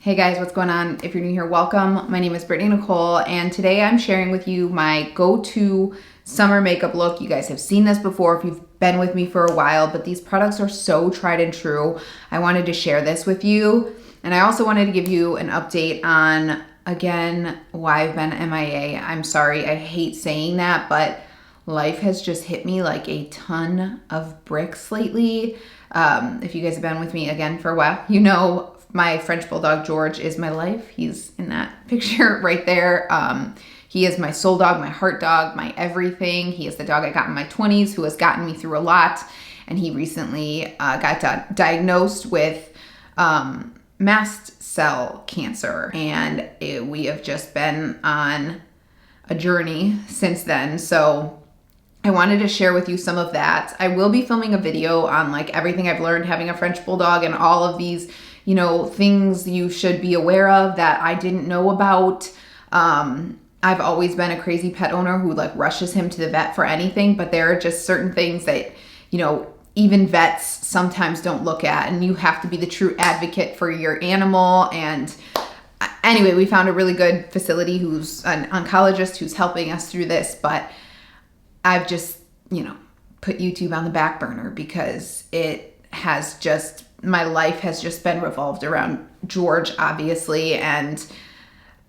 Hey guys, what's going on? If you're new here, welcome. My name is BrittanyNichole, and today I'm sharing with you my go-to summer makeup look. You guys have seen this before if you've been with me for a while, but these products are so tried and true. I wanted to share this with you, and I also wanted to give you an update on, again, why I've been MIA. I'm sorry, I hate saying that, but life has just hit me like a ton of bricks lately. If you guys have been with me again for a while, you know my French Bulldog George is my life. He's in that picture right there. He is my soul dog, my heart dog, my everything. He is the dog I got in my 20s who has gotten me through a lot. And he recently got diagnosed with mast cell cancer. And we have just been on a journey since then. So I wanted to share with you some of that. I will be filming a video on like everything I've learned having a French Bulldog and all of these, you know, things you should be aware of that I didn't know about. I've always been a crazy pet owner who like rushes him to the vet for anything, but there are just certain things that, you know, even vets sometimes don't look at, and you have to be the true advocate for your animal. And anyway, we found a really good facility who's an oncologist who's helping us through this, but I've just, you know, put YouTube on the back burner because it has just, my life has just been revolved around George, obviously. And,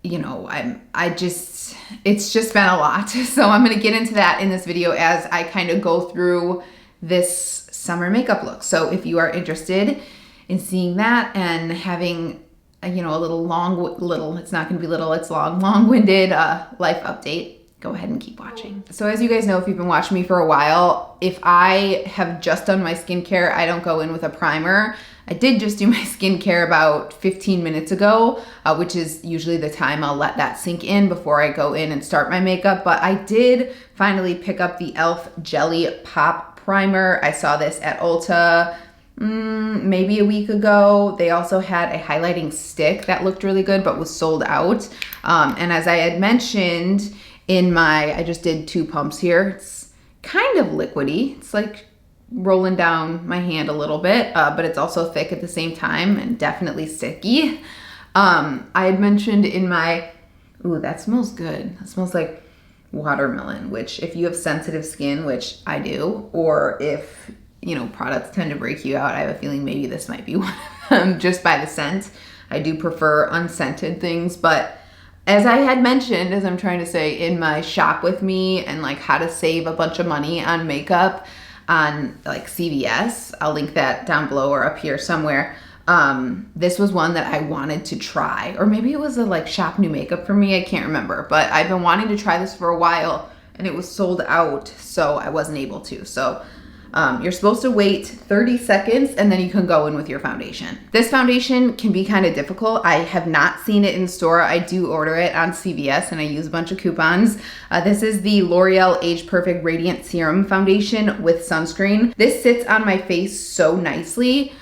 you know, it's just been a lot. So I'm going to get into that in this video as I kind of go through this summer makeup look. So if you are interested in seeing that and having, you know, a it's not going to be little, it's long-winded life update, go ahead and keep watching. So as you guys know, if you've been watching me for a while, if I have just done my skincare, I don't go in with a primer. I did just do my skincare about 15 minutes ago, which is usually the time I'll let that sink in before I go in and start my makeup. But I did finally pick up the e.l.f. Jelly Pop Primer. I saw this at Ulta maybe a week ago. They also had a highlighting stick that looked really good but was sold out. And as I had mentioned, I just did 2 pumps here. It's kind of liquidy. It's like rolling down my hand a little bit, but it's also thick at the same time and definitely sticky. I had mentioned in my, ooh, that smells good. That smells like watermelon, which if you have sensitive skin, which I do, or if, you know, products tend to break you out, I have a feeling maybe this might be one of them just by the scent. I do prefer unscented things, but as I had mentioned, as I'm trying to say in my shop with me and like how to save a bunch of money on makeup on like CVS, I'll link that down below or up here somewhere. This was one that I wanted to try, or maybe it was a like shop new makeup for me. I can't remember, but I've been wanting to try this for a while and it was sold out, so I wasn't able to. So you're supposed to wait 30 seconds and then you can go in with your foundation. This foundation can be kind of difficult. I have not seen it in store. I do order it on CVS and I use a bunch of coupons. This is the L'Oreal Age Perfect Radiant Serum Foundation with sunscreen. This sits on my face so nicely.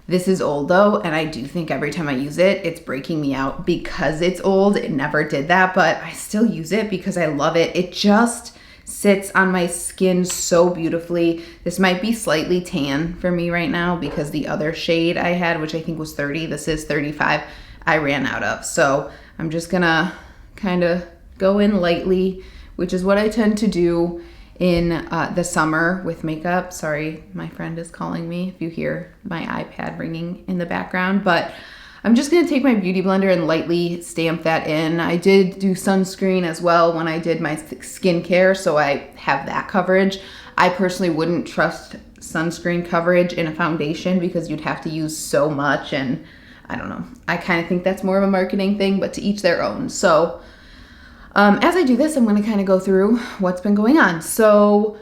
This is old though, and I do think every time I use it, it's breaking me out because it's old. It never did that, but I still use it because I love it. It just sits on my skin so beautifully. This might be slightly tan for me right now because the other shade I had, which I think was 30, this is 35, I ran out of. So I'm just gonna kind of go in lightly, which is what I tend to do in the summer with makeup. Sorry, my friend is calling me if you hear my iPad ringing in the background, but I'm just gonna take my beauty blender and lightly stamp that in. I did do sunscreen as well when I did my skincare, so I have that coverage. I personally wouldn't trust sunscreen coverage in a foundation because you'd have to use so much, and I don't know. I kind of think that's more of a marketing thing, but to each their own. So as I do this, I'm gonna kind of go through what's been going on. So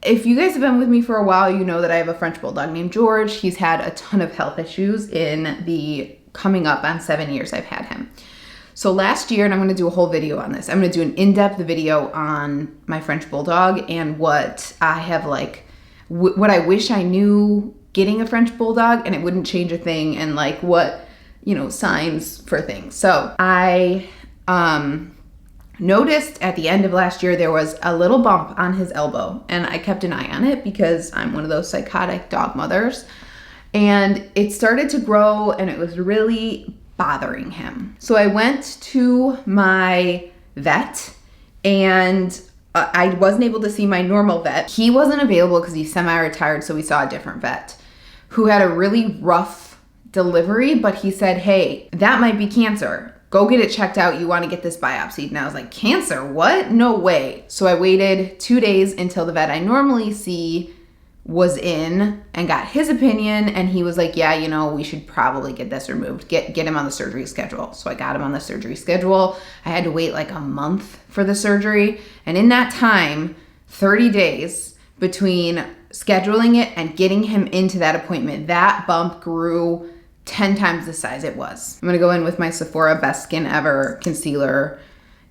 if you guys have been with me for a while, you know that I have a French Bulldog named George. He's had a ton of health issues in the coming up on 7 years I've had him. So last year, and I'm going to do a whole video on this, I'm going to do an in-depth video on my French Bulldog and what I have like, what I wish I knew getting a French Bulldog and it wouldn't change a thing, and like what, you know, signs for things. So I noticed at the end of last year there was a little bump on his elbow, and I kept an eye on it because I'm one of those psychotic dog mothers, and it started to grow and it was really bothering him. So I went to my vet, and I wasn't able to see my normal vet. He wasn't available because he's semi-retired, so we saw a different vet who had a really rough delivery, but he said, hey, that might be cancer. Go get it checked out. You want to get this biopsied. And I was like, cancer? What? No way. So I waited 2 days until the vet I normally see was in and got his opinion, and he was like, yeah, you know, we should probably get this removed. Get him on the surgery schedule. So I got him on the surgery schedule. I had to wait like a month for the surgery, and in that time, 30 days between scheduling it and getting him into that appointment, that bump grew 10 times the size it was. I'm gonna go in with my Sephora Best Skin Ever concealer.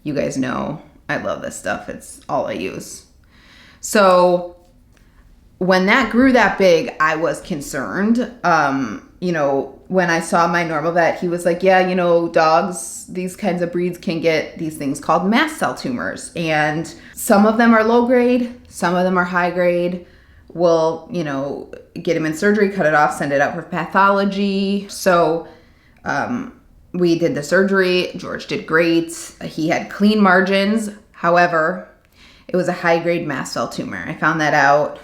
You guys know I love this stuff. It's all I use. So when that grew that big, I was concerned. You know, when I saw my normal vet, he was like, yeah, you know, dogs, these kinds of breeds can get these things called mast cell tumors. And some of them are low grade, some of them are high grade. We'll, you know, get him in surgery, cut it off, send it out for pathology. So we did the surgery. George did great. He had clean margins. However, it was a high grade mast cell tumor. I found that out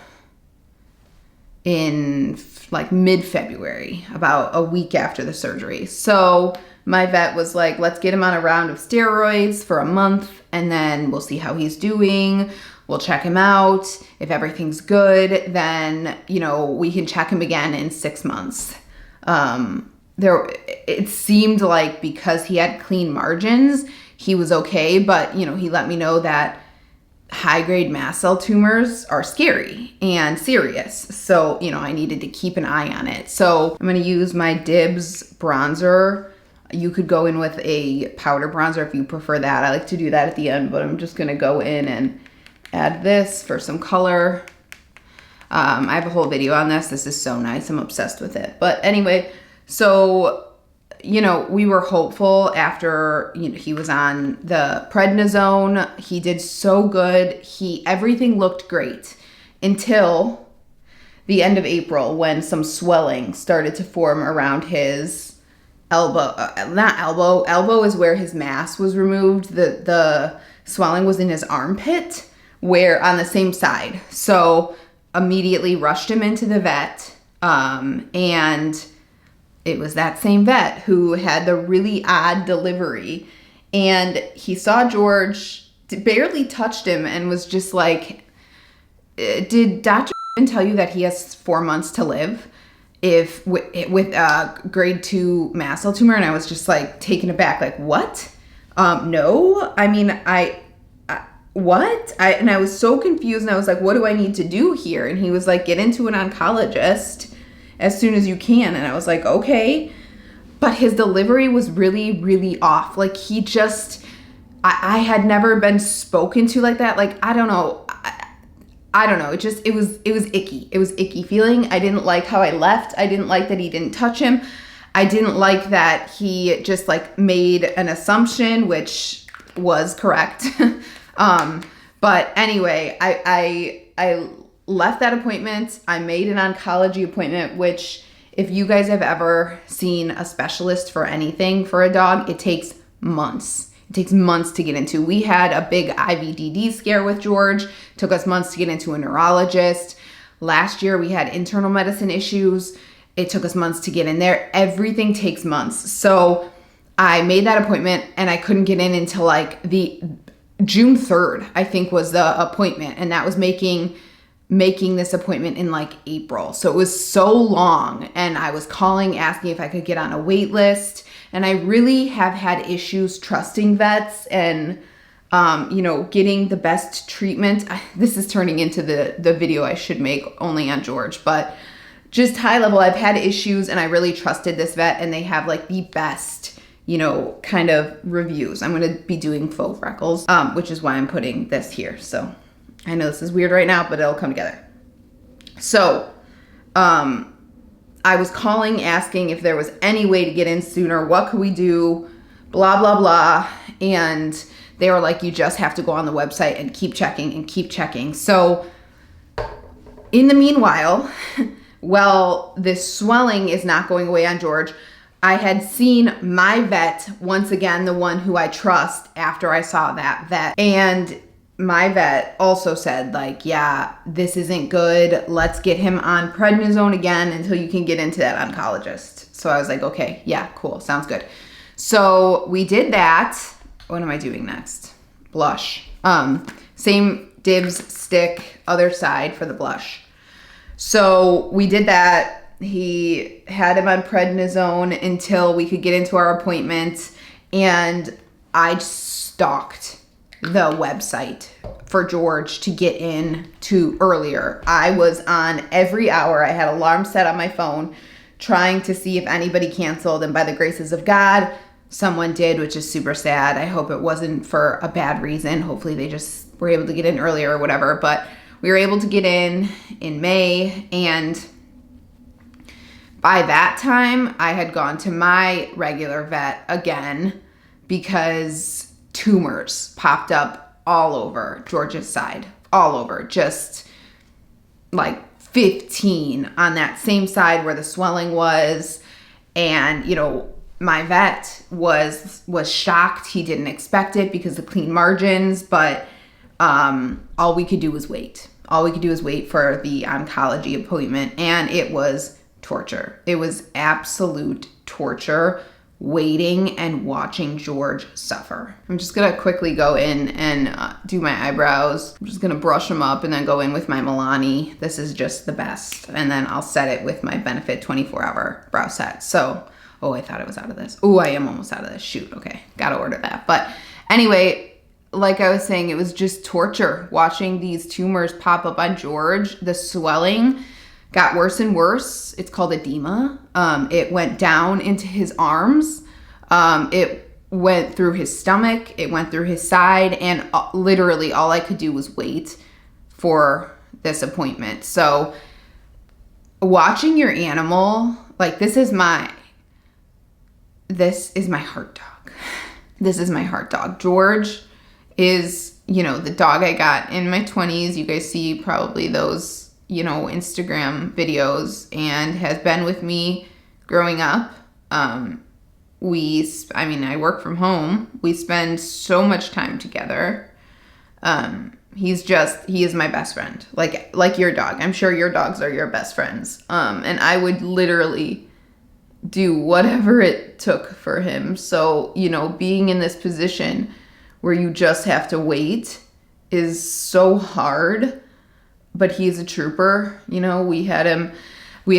in like mid-February, about a week after the surgery. So my vet was like, let's get him on a round of steroids for a month, and then we'll see how he's doing. We'll check him out. If everything's good, then, you know, we can check him again in 6 months. It seemed like because he had clean margins, he was okay, but, you know, he let me know that high-grade mast cell tumors are scary and serious. So, you know, I needed to keep an eye on it. So I'm going to use my Dibs bronzer. You could go in with a powder bronzer if you prefer that. I like to do that at the end, but I'm just going to go in and add this for some color. I have a whole video on this. This is so nice. I'm obsessed with it. But anyway, so, you know, we were hopeful after, you know, he was on the prednisone. He did so good. Everything looked great until the end of April, when some swelling started to form around his elbow. Elbow is where his mass was removed. The swelling was in his armpit, where on the same side. So immediately rushed him into the vet, and it was that same vet who had the really odd delivery. And he saw George, barely touched him, and was just like, did Dr. tell you that he has 4 months to live with a grade 2 mast cell tumor? And I was just like taken aback, like, what? No, I mean, what? And I was so confused, and I was like, what do I need to do here? And he was like, get into an oncologist as soon as you can. And I was like, okay. But his delivery was really, really off. Like, he just, I had never been spoken to like that. Like, I don't know. I don't know. It was icky. It was icky feeling. I didn't like how I left. I didn't like that he didn't touch him. I didn't like that he just like made an assumption, which was correct. But anyway, I left that appointment. I made an oncology appointment, which, if you guys have ever seen a specialist for anything for a dog, it takes months. It takes months to get into. We had a big IVDD scare with George. It took us months to get into a neurologist. Last year we had internal medicine issues. It took us months to get in there. Everything takes months. So I made that appointment, and I couldn't get in until like the June 3rd, I think, was the appointment. And that was making this appointment in like April. So it was so long, and I was calling, asking if I could get on a wait list. And I really have had issues trusting vets and, you know, getting the best treatment. This is turning into the video I should make only on George, but just high level, I've had issues, and I really trusted this vet, and they have like the best, you know, kind of reviews. I'm going to be doing faux freckles, which is why I'm putting this here. So I know this is weird right now, but it'll come together. So, I was calling, asking if there was any way to get in sooner. What could we do? Blah, blah, blah. And they were like, you just have to go on the website and keep checking and keep checking. So in the meanwhile, well, this swelling is not going away on George. I had seen my vet, once again, the one who I trust, after I saw that vet. And my vet also said, like, yeah, this isn't good. Let's get him on prednisone again until you can get into that oncologist. So I was like, okay, yeah, cool. Sounds good. So we did that. What am I doing next? Blush. Same dibs stick, other side for the blush. So we did that. He had him on prednisone until we could get into our appointment, and I stalked the website for George to get in to earlier. I was on every hour. I had alarms set on my phone trying to see if anybody canceled, and by the graces of God, someone did, which is super sad. I hope it wasn't for a bad reason. Hopefully they just were able to get in earlier or whatever, but we were able to get in May, and by that time, I had gone to my regular vet again because tumors popped up all over George's side, all over, just like 15 on that same side where the swelling was. And, you know, my vet was shocked. He didn't expect it because of clean margins, but all we could do was wait. All we could do was wait for the oncology appointment, and it was torture. It was absolute torture waiting and watching George suffer. I'm just gonna quickly go in and do my eyebrows. I'm just gonna brush them up and then go in with my Milani. This is just the best. And then I'll set it with my Benefit 24-hour brow set. So, oh, I thought I was out of this. Oh, I am almost out of this. Shoot, okay, gotta order that. But anyway, like I was saying, it was just torture watching these tumors pop up on George. The swelling got worse and worse. It's called edema. It went down into his arms. It went through his stomach. It went through his side. And literally all I could do was wait for this appointment. So watching your animal, like this is my heart dog. This is my heart dog. George is, you know, the dog I got in my 20s. You guys see probably those, you know, Instagram videos, and has been with me growing up. I work from home. We spend so much time together. He is my best friend. Like your dog. I'm sure your dogs are your best friends. And I would literally do whatever it took for him. So, you know, being in this position where you just have to wait is so hard. But he's a trooper. You know, we had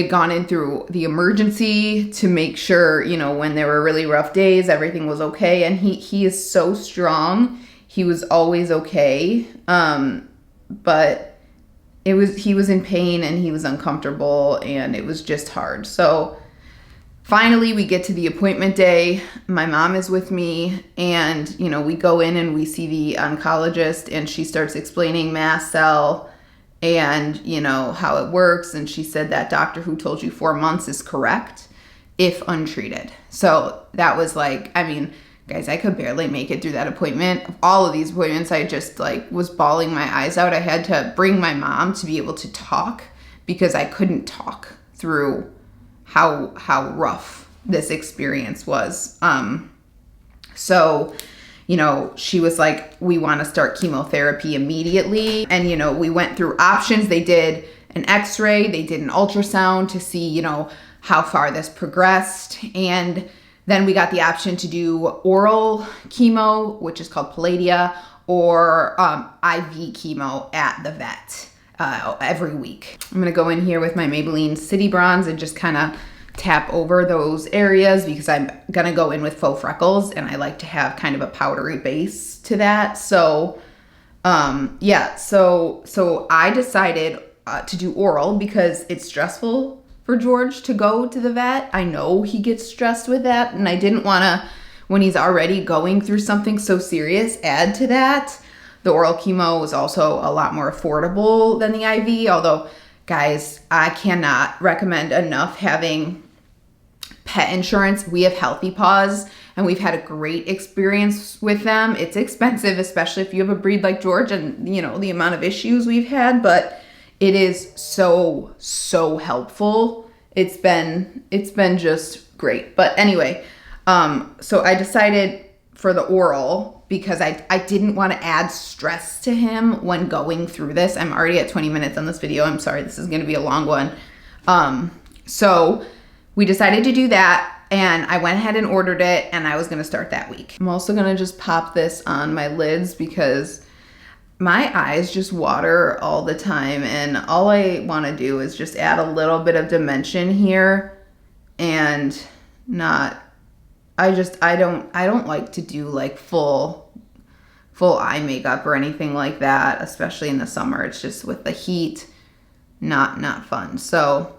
gone in through the emergency to make sure, you know, when there were really rough days, everything was okay. And he is so strong. He was always okay. But he was in pain and he was uncomfortable and it was just hard. So finally we get to the appointment day. My mom is with me, and, you know, we go in and we see the oncologist, and she starts explaining mast cell and, you know, how it works. And she said that doctor who told you 4 months is correct if untreated. So that was like, I mean, guys, I could barely make it through that appointment. All of these appointments, I just like was bawling my eyes out. I had to bring my mom to be able to talk because I couldn't talk through how rough this experience was. So, you know, she was like, we want to start chemotherapy immediately. And, you know, we went through options. They did an x-ray, they did an ultrasound to see, you know, how far this progressed. And then we got the option to do oral chemo, which is called Ladia, or IV chemo at the vet every week. I'm going to go in here with my Maybelline City Bronze and just kind of tap over those areas because I'm going to go in with faux freckles and I like to have kind of a powdery base to that. So, yeah, so I decided to do oral because it's stressful for George to go to the vet. I know he gets stressed with that, and I didn't want to, when he's already going through something so serious, add to that. The oral chemo was also a lot more affordable than the IV, although, guys, I cannot recommend enough having pet insurance. We have Healthy Paws, and we've had a great experience with them. It's expensive, especially if you have a breed like George and, you know, the amount of issues we've had, but it is so, so helpful, it's been just great. But anyway, so I decided for the oral because I didn't want to add stress to him when going through this. I'm already at 20 minutes on this video. I'm sorry, this is going to be a long one. So we decided to do that. And I went ahead and ordered it, and I was going to start that week. I'm also going to just pop this on my lids because my eyes just water all the time, and all I want to do is just add a little bit of dimension here and not, I don't like to do like full eye makeup or anything like that, especially in the summer. It's just with the heat, not fun. So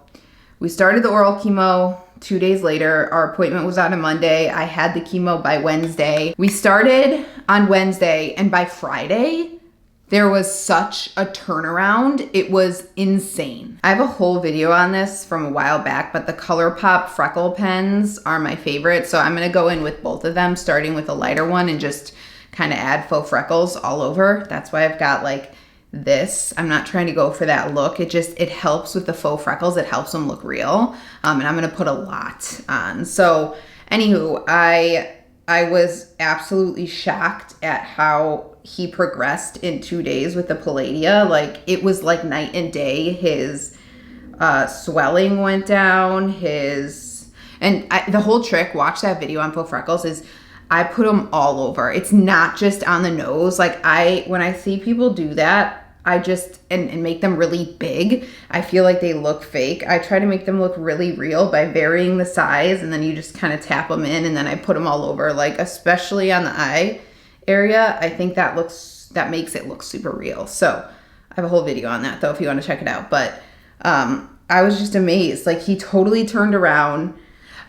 we started the oral chemo. 2 days later, our appointment was on a Monday. I had the chemo by Wednesday. We started on Wednesday, and by Friday, there was such a turnaround. It was insane. I have a whole video on this from a while back, but the ColourPop freckle pens are my favorite. So I'm gonna go in with both of them, starting with a lighter one and just kind of add faux freckles all over. That's why I've got like this. I'm not trying to go for that look. It helps with the faux freckles. It helps them look real. And I'm going to put a lot on. So anywho, I was absolutely shocked at how he progressed in 2 days with the Palladia. Like it was like night and day. His swelling went down. The whole trick, watch that video on faux freckles, is I put them all over. It's not just on the nose. Like when I see people do that, I just, and make them really big, I feel like they look fake. I try to make them look really real by varying the size, and then you just kind of tap them in, and then I put them all over, like especially on the eye area. I think that makes it look super real. So I have a whole video on that though, if you want to check it out. But I was just amazed. Like he totally turned around.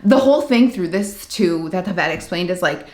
The whole thing through this too, that the vet explained, is like,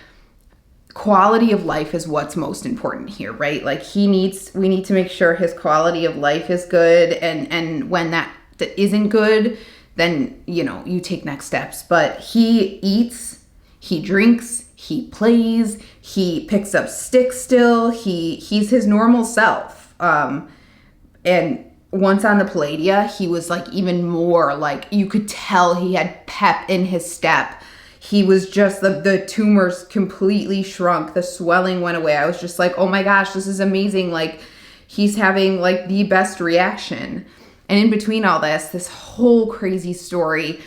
quality of life is what's most important here, right? Like we need to make sure his quality of life is good, and when that isn't good, then you take next steps. But he eats, he drinks, he plays, he picks up sticks still, he's his normal self. And once on the Palladia, he was like even more, like you could tell he had pep in his step. He was just, the tumors completely shrunk. The swelling went away. I was just like, oh my gosh, this is amazing. Like he's having like the best reaction. And in between all this whole crazy story,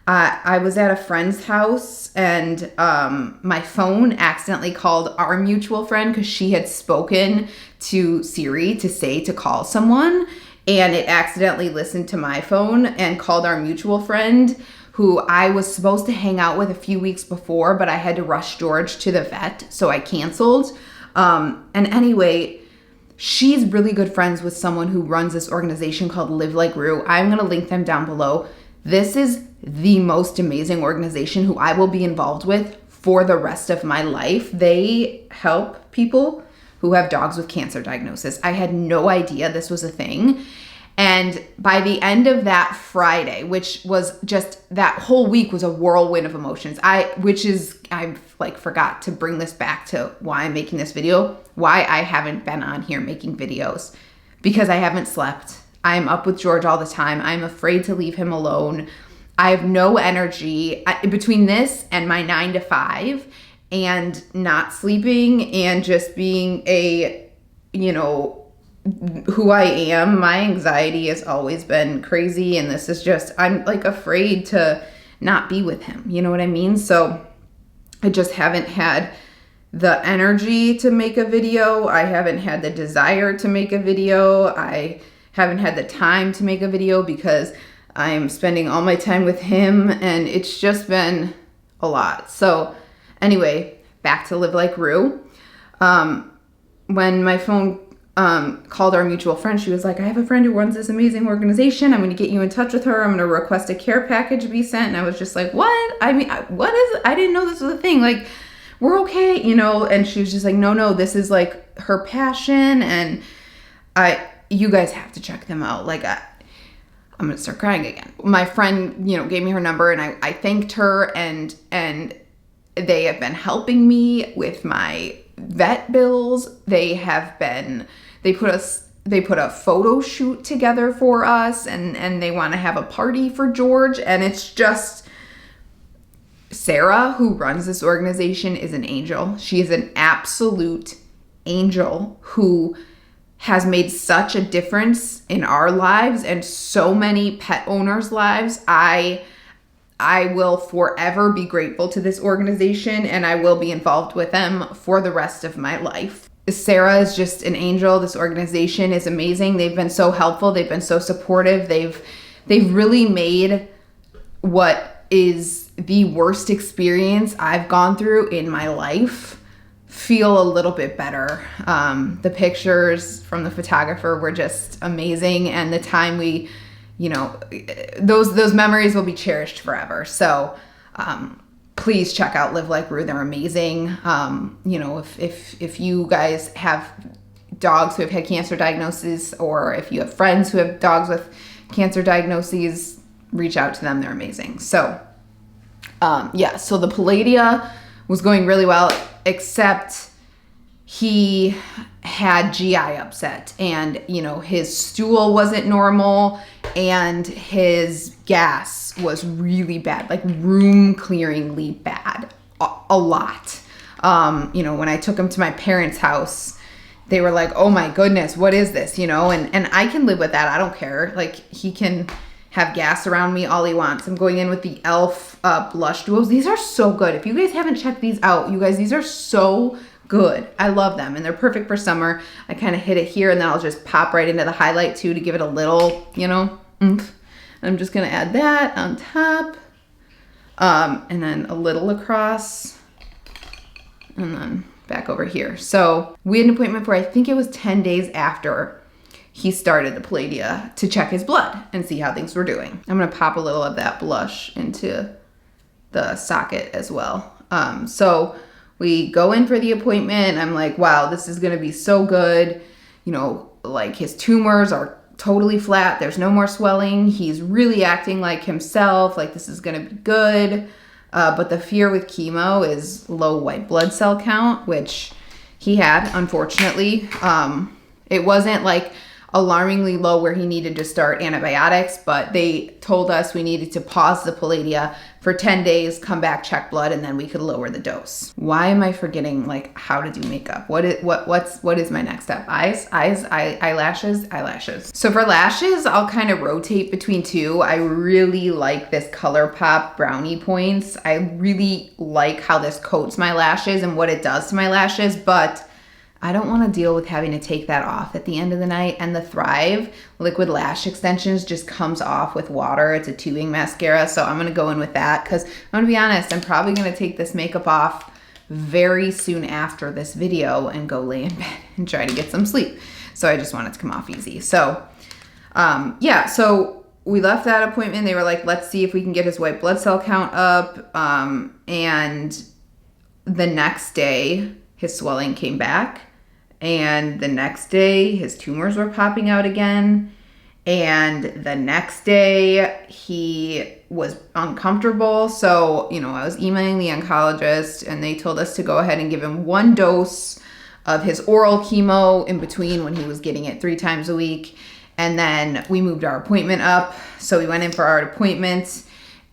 I was at a friend's house, and my phone accidentally called our mutual friend because she had spoken to Siri to say to call someone, and it accidentally listened to my phone and called our mutual friend, who I was supposed to hang out with a few weeks before, but I had to rush George to the vet, so I canceled. And anyway, she's really good friends with someone who runs this organization called Liv Like Ru. I'm gonna link them down below. This is the most amazing organization who I will be involved with for the rest of my life. They help people who have dogs with cancer diagnosis. I had no idea this was a thing. And by the end of that Friday, which was just, that whole week was a whirlwind of emotions. I forgot to bring this back to why I'm making this video, why I haven't been on here making videos, because I haven't slept. I'm up with George all the time. I'm afraid to leave him alone. I have no energy between this and my 9 to 5 and not sleeping and just being who I am. My anxiety has always been crazy, and this is just, I'm like afraid to not be with him. You know what I mean? So I just haven't had the energy to make a video. I haven't had the desire to make a video. I haven't had the time to make a video because I'm spending all my time with him, and it's just been a lot. So anyway, back to Liv Like Ru. When my phone called our mutual friend, she was like, I have a friend who runs this amazing organization. I'm going to get you in touch with her. I'm going to request a care package be sent. And I was just like, what? I mean, what is it? I didn't know this was a thing. Like, we're okay, And she was just like, no, this is like her passion. And you guys have to check them out. Like, I'm going to start crying again. My friend, gave me her number, and I thanked her, and they have been helping me with my vet bills. They put us they put a photo shoot together for us, and they want to have a party for George. And it's just, Sarah, who runs this organization, is an angel. She is an absolute angel who has made such a difference in our lives and so many pet owners' lives. I will forever be grateful to this organization, and I will be involved with them for the rest of my life. Sarah is just an angel. This organization is amazing. They've been so helpful. They've been so supportive. They've really made what is the worst experience I've gone through in my life feel a little bit better. The pictures from the photographer were just amazing, and the time we, those memories will be cherished forever. So please check out Liv Like Ru. They're amazing. If you guys have dogs who have had cancer diagnoses, or if you have friends who have dogs with cancer diagnoses, reach out to them. They're amazing. So so the Ladia was going really well, except he had GI upset, and his stool wasn't normal, and his gas was really bad, like room clearingly bad, a lot. When I took him to my parents' house, they were like, oh my goodness, what is this? And I can live with that. I don't care. Like, he can have gas around me all he wants. I'm going in with the e.l.f. blush duos. These are so good. If you guys haven't checked these out, you guys, these are so good. I love them, and they're perfect for summer. I kind of hit it here, and then I'll just pop right into the highlight too to give it a little, oomph. I'm just gonna add that on top, and then a little across, and then back over here. So we had an appointment for, I think it was 10 days after he started the Ladia, to check his blood and see how things were doing. I'm gonna pop a little of that blush into the socket as well. So we go in for the appointment. I'm like, wow, this is gonna be so good. Like, his tumors are totally flat. There's no more swelling. He's really acting like himself. Like, this is gonna be good. But the fear with chemo is low white blood cell count, which he had, unfortunately. It wasn't like alarmingly low where he needed to start antibiotics, but they told us we needed to pause the Ladia for 10 days, come back, check blood, and then we could lower the dose. Why am I forgetting how to do makeup? What is my next step? Eyelashes. So for lashes, I'll kind of rotate between two. I really like this ColourPop Brownie Points. I really like how this coats my lashes and what it does to my lashes, but I don't want to deal with having to take that off at the end of the night. And the Thrive Liquid Lash Extensions just comes off with water. It's a tubing mascara, so I'm going to go in with that, because I'm going to be honest, I'm probably going to take this makeup off very soon after this video and go lay in bed and try to get some sleep. So I just want it to come off easy. So so we left that appointment. They were like, let's see if we can get his white blood cell count up. And the next day, his swelling came back. And the next day, his tumors were popping out again. And the next day, he was uncomfortable. So, I was emailing the oncologist, and they told us to go ahead and give him 1 dose of his oral chemo in between when he was getting it 3 times a week. And then we moved our appointment up. So we went in for our appointment,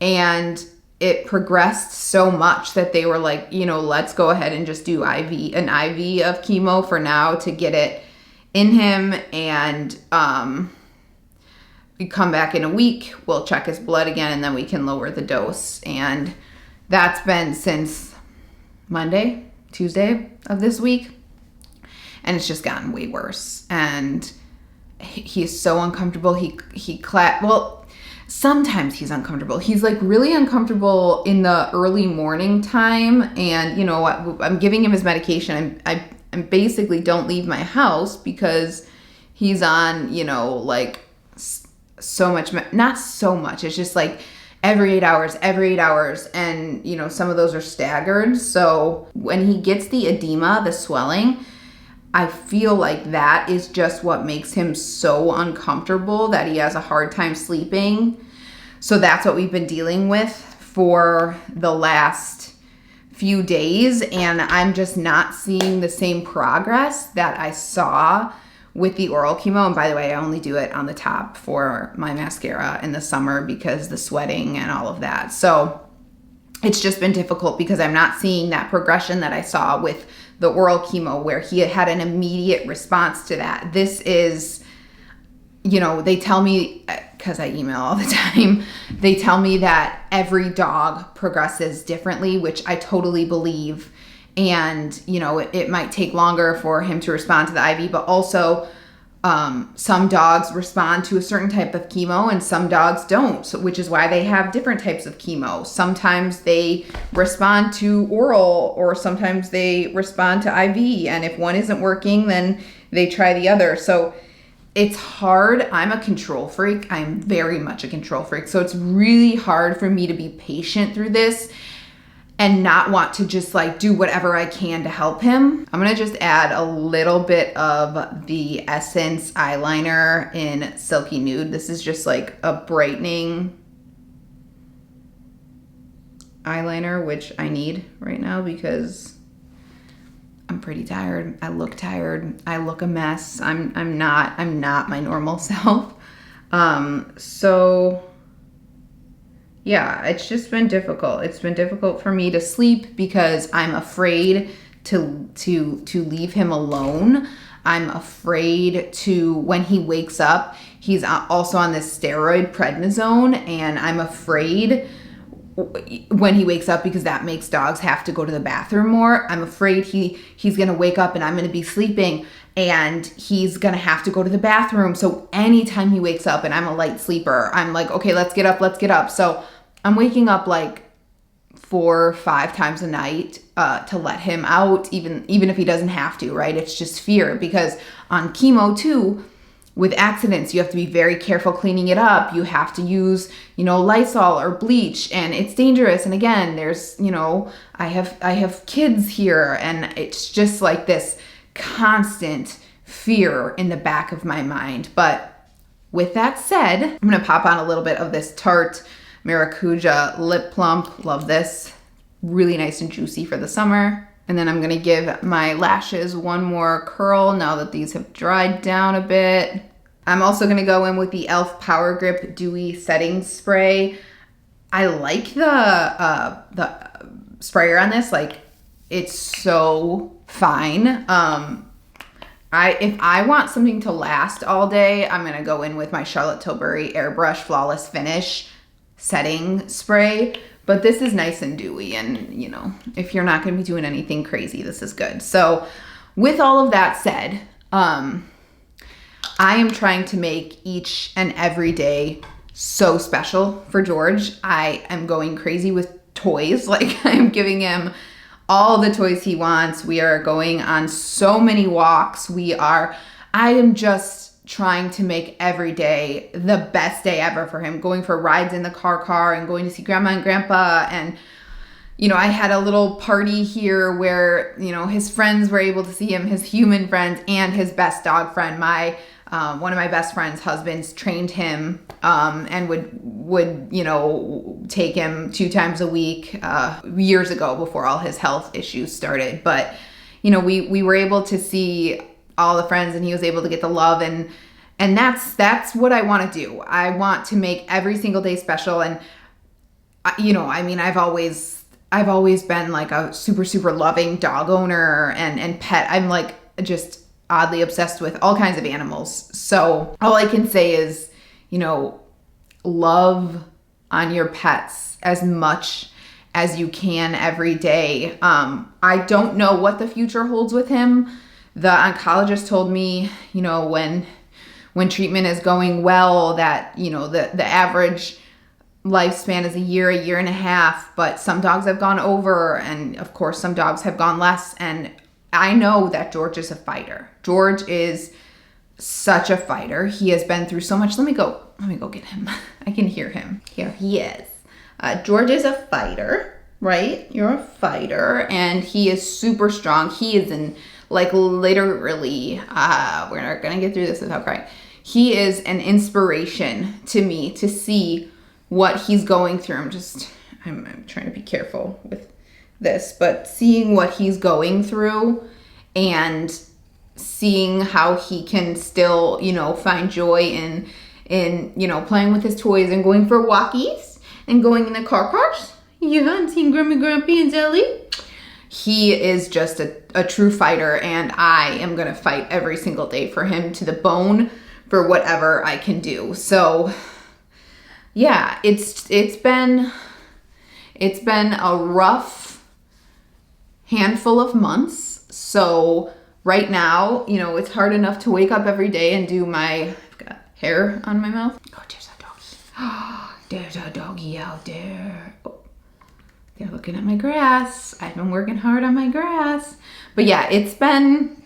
and it progressed so much that they were like, let's go ahead and just do an IV of chemo for now to get it in him. And we come back in a week, we'll check his blood again, and then we can lower the dose. And that's been since Tuesday of this week. And it's just gotten way worse. And he's so uncomfortable. Sometimes he's uncomfortable. He's like really uncomfortable in the early morning time. And I'm giving him his medication. I basically don't leave my house because he's on, so much, not so much. It's just like every 8 hours. And, some of those are staggered. So when he gets the edema, the swelling, I feel like that is just what makes him so uncomfortable that he has a hard time sleeping. So that's what we've been dealing with for the last few days. And I'm just not seeing the same progress that I saw with the oral chemo. And by the way, I only do it on the top for my mascara in the summer because the sweating and all of that. So it's just been difficult because I'm not seeing that progression that I saw with the oral chemo where he had an immediate response to that. This is, you know, they tell me, because I email all the time, they tell me that every dog progresses differently, which I totally believe. And, you know, it might take longer for him to respond to the IV, but also some dogs respond to a certain type of chemo and some dogs don't, so, which is why they have different types of chemo. Sometimes they respond to oral or sometimes they respond to IV. And if one isn't working, then they try the other. So it's hard. I'm a control freak. I'm very much a control freak. So it's really hard for me to be patient through this and not want to just like do whatever I can to help him. I'm gonna just add a little bit of the Essence eyeliner in Silky Nude. This is just like a brightening eyeliner, which I need right now because I'm pretty tired. I look tired. I look a mess. I'm not my normal self. So yeah, it's just been difficult. It's been difficult for me to sleep because I'm afraid to leave him alone. I'm afraid to, when he wakes up, he's also on this steroid prednisone, and I'm afraid when he wakes up, because that makes dogs have to go to the bathroom more. I'm afraid he's gonna wake up and I'm gonna be sleeping and he's gonna have to go to the bathroom. So anytime he wakes up and I'm a light sleeper, I'm like, okay, let's get up. So I'm waking up like 4 or 5 times a night to let him out, even if he doesn't have to, right? It's just fear, because on chemo too, with accidents, you have to be very careful cleaning it up. You have to use, you know, Lysol or bleach, and it's dangerous. And again, there's, you know, I have kids here, and it's just like this constant fear in the back of my mind. But with that said, I'm gonna pop on a little bit of this Tarte Maracuja Lip Plump. Love this. Really nice and juicy for the summer. And then I'm gonna give my lashes one more curl now that these have dried down a bit. I'm also gonna go in with the e.l.f. Power Grip Dewy Setting Spray. I like the sprayer on this. Like, it's so fine. If I want something to last all day, I'm gonna go in with my Charlotte Tilbury Airbrush Flawless Finish setting spray. But this is nice and dewy, and you know, if you're not gonna be doing anything crazy, this is good. So with all of that said, I am trying to make each and every day so special for George. I am going crazy with toys. Like, I'm giving him all the toys he wants. We are going on so many walks. I am just trying to make every day the best day ever for him, going for rides in the car and going to see grandma and grandpa. And, you know, I had a little party here where, you know, his friends were able to see him, his human friends and his best dog friend. One of my best friend's husbands trained him and would, you know, take him 2 times a week years ago before all his health issues started. But, you know, we were able to see all the friends, and he was able to get the love, and that's what I want to do. I want to make every single day special. And you know, I mean, I've always been like a super loving dog owner and pet. I'm like just oddly obsessed with all kinds of animals. So all I can say is, you know, love on your pets as much as you can every day. I don't know what the future holds with him. The oncologist told me, you know, when treatment is going well, that, you know, the average lifespan is a year and a half, but some dogs have gone over, and of course some dogs have gone less. And I know that George is a fighter. George is such a fighter. He has been through so much. Let me go get him. I can hear him. Here he is. George is a fighter, right? You're a fighter, and he is super strong. He is in, like, literally, we're not gonna get through this without crying. He is an inspiration to me to see what he's going through. I'm trying to be careful with this, but seeing what he's going through and seeing how he can still, you know, find joy in, you know, playing with his toys and going for walkies and going in the cars. Yeah, and seeing Grandma, Grumpy, and Zelly. He is just a true fighter, and I am gonna fight every single day for him to the bone for whatever I can do. So yeah, it's been a rough handful of months. So right now, you know, it's hard enough to wake up every day and do I've got hair on my mouth. Oh, there's a doggy. There's a doggy out there. Oh, they're looking at my grass. I've been working hard on my grass. But yeah, it's been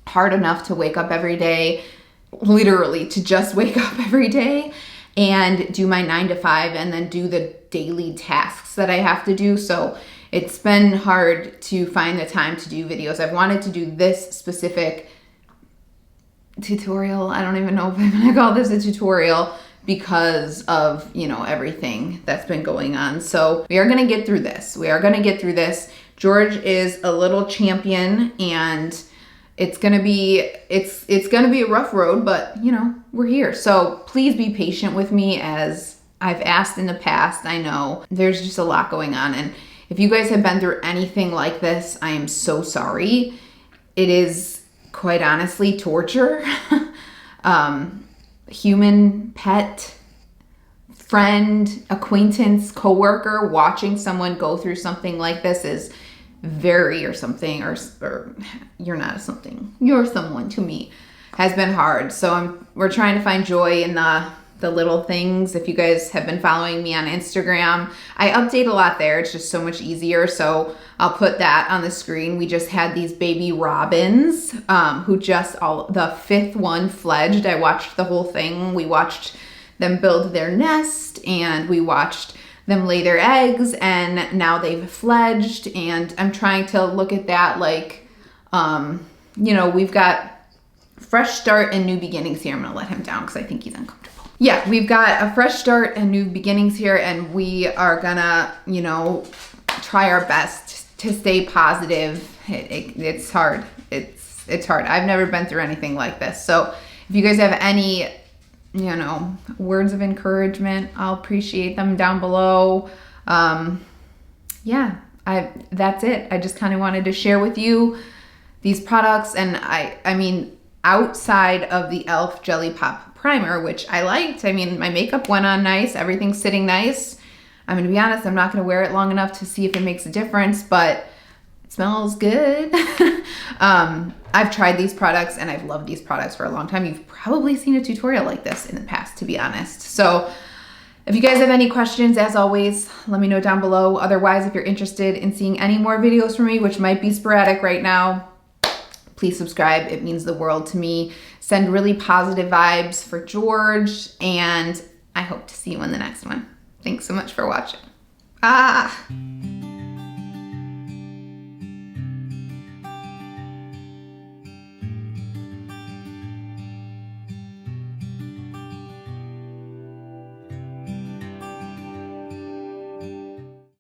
hard enough to wake up every day, literally to just wake up every day and do my 9 to 5 and then do the daily tasks that I have to do. So it's been hard to find the time to do videos. I've wanted to do this specific tutorial. I don't even know if I'm gonna call this a tutorial because of, you know, everything that's been going on. So we are gonna get through this. We are gonna get through this. George is a little champion, and it's gonna be a rough road, but you know, we're here. So please be patient with me, as I've asked in the past. I know there's just a lot going on, and if you guys have been through anything like this, I am so sorry. It is quite honestly torture. Human, pet, friend, acquaintance, coworker, watching someone go through something like this is very, or you're not a something, you're someone to me, has been hard. So we're trying to find joy in the little things. If you guys have been following me on Instagram, I update a lot there. It's just so much easier. So I'll put that on the screen. We just had these baby robins, who the 5th one fledged. I watched the whole thing. We watched them build their nest, and we watched them lay their eggs, and now they've fledged, and I'm trying to look at that like, you know, we've got fresh start and new beginnings here. I'm gonna let him down because I think he's uncomfortable. Yeah, we've got a fresh start and new beginnings here, and we are gonna, you know, try our best to stay positive. It's hard. It's hard. I've never been through anything like this. So if you guys have any, you know, words of encouragement, I'll appreciate them down below. Yeah, that's it. I just kind of wanted to share with you these products, and I mean, outside of the e.l.f. Jelly Pop primer, which I liked. I mean, my makeup went on nice. Everything's sitting nice. I'm gonna be honest, I'm not gonna wear it long enough to see if it makes a difference, but it smells good. I've tried these products, and I've loved these products for a long time. You've probably seen a tutorial like this in the past, to be honest. So if you guys have any questions, as always, let me know down below. Otherwise, if you're interested in seeing any more videos from me, which might be sporadic right now, please subscribe. It means the world to me. Send really positive vibes for George, and I hope to see you in the next one. Thanks so much for watching.